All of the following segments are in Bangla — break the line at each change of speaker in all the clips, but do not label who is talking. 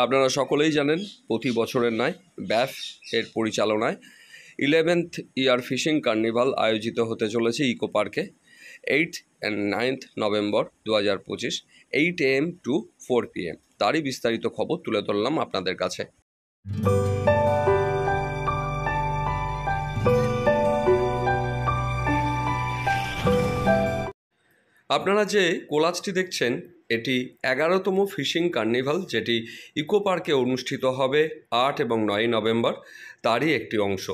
আপনারা সকলেই জানেন প্রতি বছরের ন্যায় ব্যাফ এর পরিচালনায় 11th ইয়ার ফিশিং কার্নিভাল আয়োজিত হতে চলেছে ইকো পার্কে 8th and 9th November 2025 8 AM to 4 PM। তারই বিস্তারিত খবর তুলে ধরলাম আপনাদের কাছে। আপনারা যে কোলাজটি দেখছেন এটি 11তম ফিশিং কার্নিভাল, যেটি ইকো পার্কে অনুষ্ঠিত হবে 8 এবং 9 নভেম্বর, তারই একটি অংশ।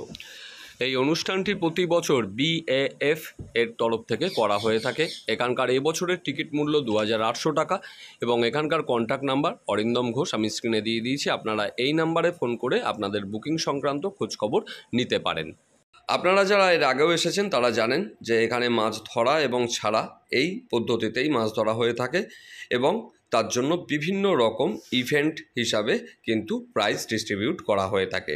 এই অনুষ্ঠানটি প্রতি বছর BAF এর তরফ থেকে করা হয়ে থাকে। এখানকার এই বছরের টিকিট মূল্য 2800 টাকা এবং এখানকার কন্ট্যাক্ট নাম্বার অরিন্দম ঘোষ আমি স্ক্রিনে দিয়ে দিয়েছি। আপনারা এই নাম্বারে ফোন করে আপনাদের বুকিং সংক্রান্ত খোঁজখবর নিতে পারেন। আপনারা যারা এর আগেও এসেছেন তারা জানেন যে এখানে মাছ ধরা এবং ছাড়া এই পদ্ধতিতেই মাছ ধরা হয়ে থাকে এবং তার জন্য বিভিন্ন রকম ইভেন্ট হিসাবে কিন্তু প্রাইজ ডিস্ট্রিবিউট করা হয়ে থাকে।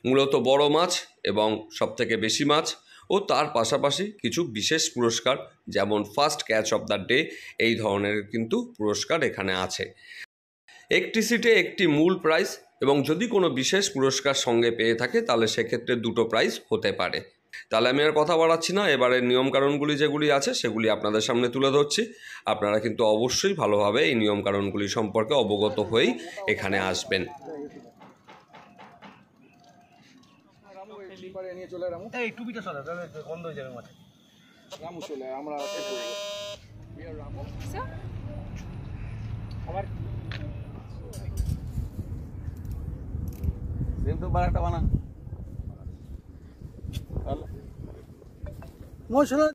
মূলত বড় মাছ এবং সবথেকে বেশি মাছ ও তার পাশাপাশি কিছু বিশেষ পুরস্কার, যেমন first catch of the day, এই ধরনের কিন্তু পুরস্কার এখানে আছে। একটি সিটে একটি মূল প্রাইজ এবং যদি কোনো বিশেষ পুরস্কার সঙ্গে পেয়ে থাকে তাহলে সেক্ষেত্রে দুটো প্রাইজ হতে পারে। তাহলে আমি আর কথা বাড়াচ্ছি না, এবারের নিয়মকানুনগুলি যেগুলি আছে সেগুলি আপনাদের সামনে তুলে ধরছি। আপনারা কিন্তু অবশ্যই ভালোভাবে এই নিয়মকানুনগুলি সম্পর্কে অবগত হয়েই এখানে আসবেন।
মশলা